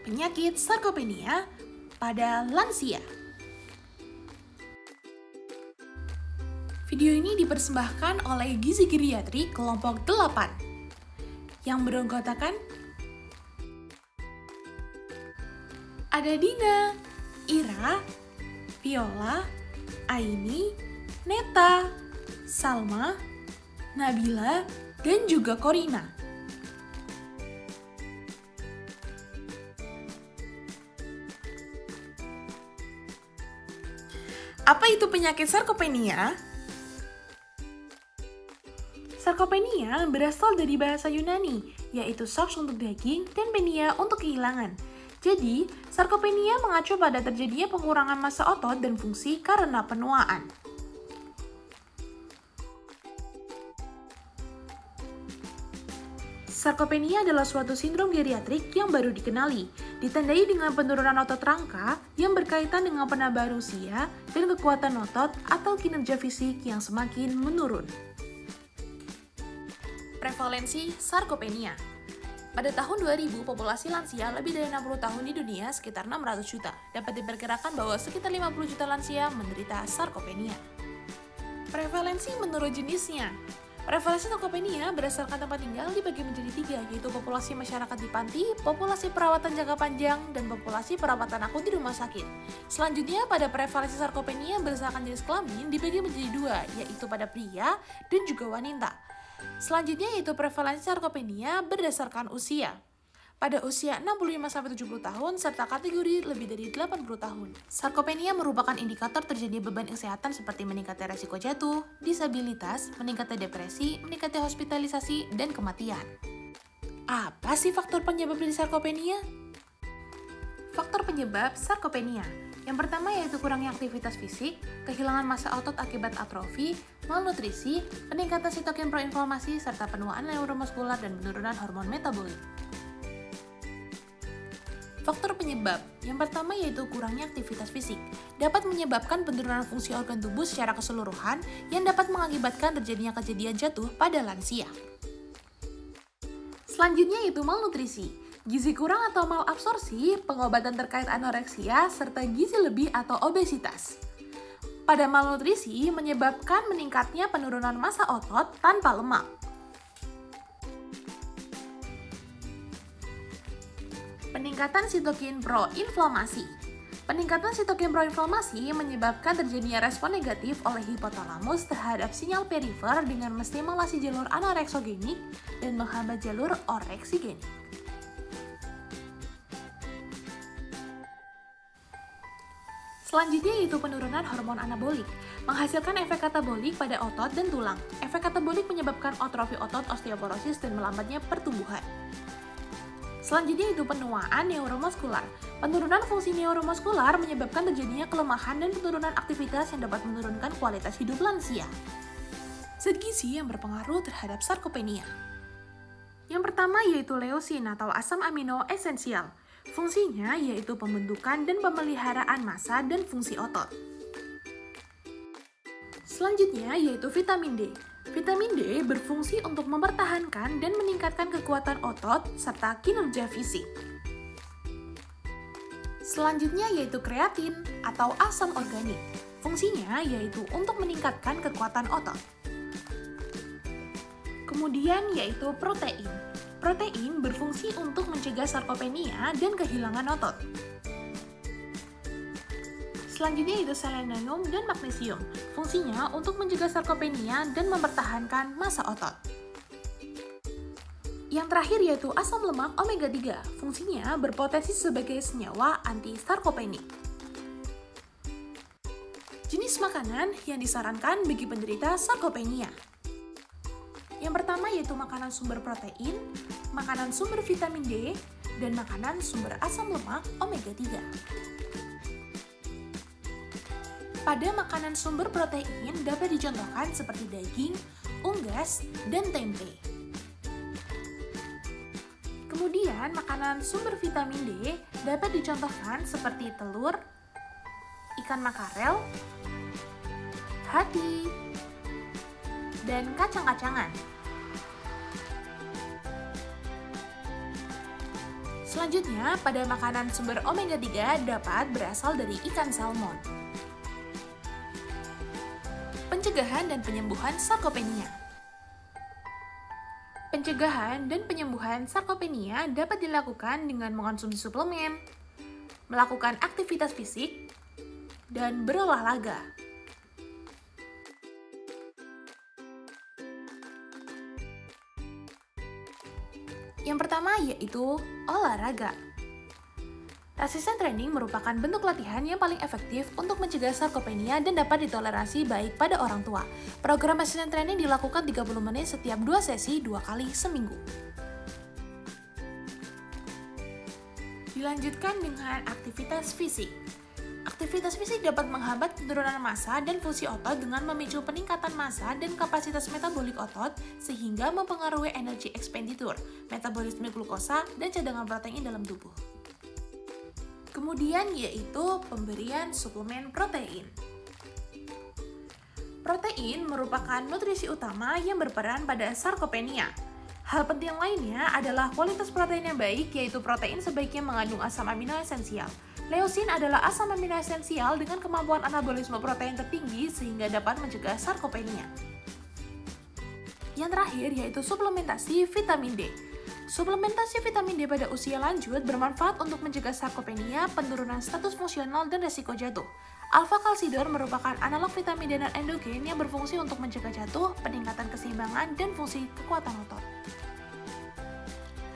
penyakit sarkopenia pada lansia. Video ini dipersembahkan oleh Gizi Geriatri kelompok 8 yang beranggotakan ada Dina, Ira, Viola, Aini, Neta, Salma, Nabila, dan juga Korina. Apa itu penyakit sarkopenia? Sarkopenia berasal dari bahasa Yunani, yaitu sarx untuk daging dan penia untuk kehilangan. Jadi, sarkopenia mengacu pada terjadinya pengurangan massa otot dan fungsi karena penuaan. Sarkopenia adalah suatu sindrom geriatrik yang baru dikenali, ditandai dengan penurunan otot rangka yang berkaitan dengan penambahan usia dan kekuatan otot atau kinerja fisik yang semakin menurun. Prevalensi sarkopenia. Pada tahun 2000, populasi lansia lebih dari 60 tahun di dunia sekitar 600 juta. Dapat diperkirakan bahwa sekitar 50 juta lansia menderita sarkopenia. Prevalensi menurut jenisnya. Prevalensi sarkopenia berdasarkan tempat tinggal dibagi menjadi 3, yaitu populasi masyarakat di panti, populasi perawatan jangka panjang, dan populasi perawatan akut di rumah sakit. Selanjutnya, pada prevalensi sarkopenia berdasarkan jenis kelamin dibagi menjadi 2, yaitu pada pria dan juga wanita. Selanjutnya yaitu prevalensi sarkopenia berdasarkan usia. Pada usia 65-70 tahun serta kategori lebih dari 80 tahun. Sarkopenia merupakan indikator terjadi beban kesehatan seperti meningkatnya resiko jatuh, disabilitas, meningkatnya depresi, meningkatnya hospitalisasi, dan kematian. Apa sih faktor penyebab dari sarkopenia? Faktor penyebab sarkopenia. Yang pertama yaitu kurangnya aktivitas fisik, kehilangan massa otot akibat atrofi, malnutrisi, peningkatan sitokin proinflamasi, serta penuaan neuromuskular dan penurunan hormon metabolik. Faktor penyebab. Yang pertama yaitu kurangnya aktivitas fisik. Dapat menyebabkan penurunan fungsi organ tubuh secara keseluruhan yang dapat mengakibatkan terjadinya kejadian jatuh pada lansia. Selanjutnya yaitu malnutrisi. Gizi kurang atau malabsorpsi, pengobatan terkait anoreksia, serta gizi lebih atau obesitas. Pada malnutrisi menyebabkan meningkatnya penurunan massa otot tanpa lemak. Peningkatan sitokin proinflamasi. Peningkatan sitokin proinflamasi menyebabkan terjadinya respon negatif oleh hipotalamus terhadap sinyal perifer dengan menstimulasi jalur anoreksogenik dan menghambat jalur oreksigenik. Selanjutnya yaitu penurunan hormon anabolik, menghasilkan efek katabolik pada otot dan tulang. Efek katabolik menyebabkan atrofi otot, osteoporosis, dan melambatnya pertumbuhan. Selanjutnya yaitu penuaan neuromuskular. Penurunan fungsi neuromuskular menyebabkan terjadinya kelemahan dan penurunan aktivitas yang dapat menurunkan kualitas hidup lansia. Zat gizi yang berpengaruh terhadap sarkopenia. Yang pertama yaitu leusin atau asam amino esensial. Fungsinya yaitu pembentukan dan pemeliharaan massa dan fungsi otot. Selanjutnya yaitu vitamin D. Vitamin D berfungsi untuk mempertahankan dan meningkatkan kekuatan otot serta kinerja fisik. Selanjutnya yaitu kreatin atau asam organik. Fungsinya yaitu untuk meningkatkan kekuatan otot. Kemudian yaitu protein. Protein berfungsi untuk mencegah sarkopenia dan kehilangan otot. Selanjutnya yaitu selenium dan magnesium. Fungsinya untuk mencegah sarkopenia dan mempertahankan massa otot. Yang terakhir yaitu asam lemak omega 3. Fungsinya berpotensi sebagai senyawa anti-sarkopenik. Jenis makanan yang disarankan bagi penderita sarkopenia. Yang pertama yaitu makanan sumber protein, makanan sumber vitamin D, dan makanan sumber asam lemak omega 3. Pada makanan sumber protein dapat dicontohkan seperti daging, unggas, dan tempe. Kemudian makanan sumber vitamin D dapat dicontohkan seperti telur, ikan makarel, hati, dan kacang-kacangan. Selanjutnya, pada makanan sumber omega 3 dapat berasal dari ikan salmon. Pencegahan dan penyembuhan sarkopenia. Pencegahan dan penyembuhan sarkopenia dapat dilakukan dengan mengonsumsi suplemen, melakukan aktivitas fisik, dan berolahraga. Yang pertama yaitu olahraga. Resistance training merupakan bentuk latihan yang paling efektif untuk mencegah sarkopenia dan dapat ditoleransi baik pada orang tua. Program resistance training dilakukan 30 menit setiap 2 sesi 2 kali seminggu. Dilanjutkan dengan aktivitas fisik. Aktivitas fisik dapat menghambat penurunan massa dan fungsi otot dengan memicu peningkatan massa dan kapasitas metabolik otot sehingga mempengaruhi energi expenditure, metabolisme glukosa, dan cadangan protein dalam tubuh. Kemudian yaitu pemberian suplemen protein. Protein merupakan nutrisi utama yang berperan pada sarkopenia. Hal penting lainnya adalah kualitas protein yang baik, yaitu protein sebaiknya mengandung asam amino esensial. Leusin adalah asam amino esensial dengan kemampuan anabolisme protein tertinggi sehingga dapat mencegah sarkopenia. Yang terakhir yaitu suplementasi vitamin D. Suplementasi vitamin D pada usia lanjut bermanfaat untuk mencegah sarkopenia, penurunan status fungsional, dan resiko jatuh. Alpha-kalsidor merupakan analog vitamin D endogen yang berfungsi untuk mencegah jatuh, peningkatan keseimbangan, dan fungsi kekuatan otot.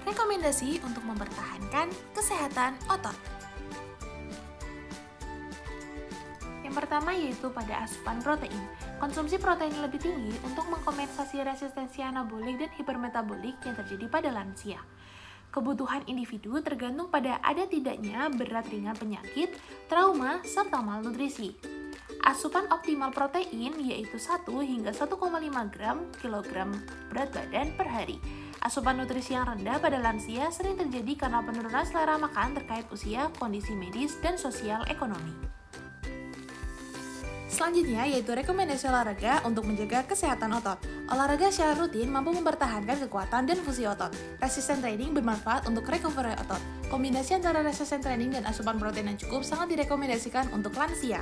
Rekomendasi untuk mempertahankan kesehatan otot. Yang pertama yaitu pada asupan protein. Konsumsi protein lebih tinggi untuk mengkompensasi resistensi anabolik dan hipermetabolik yang terjadi pada lansia. Kebutuhan individu tergantung pada ada tidaknya berat ringan penyakit, trauma, serta malnutrisi. Asupan optimal protein yaitu 1 hingga 1,5 gram kilogram berat badan per hari. Asupan nutrisi yang rendah pada lansia sering terjadi karena penurunan selera makan terkait usia, kondisi medis, dan sosial ekonomi. Selanjutnya yaitu rekomendasi olahraga untuk menjaga kesehatan otot. Olahraga secara rutin mampu mempertahankan kekuatan dan fungsi otot. Resistance training bermanfaat untuk recovery otot. Kombinasi antara resistance training dan asupan protein yang cukup sangat direkomendasikan untuk lansia.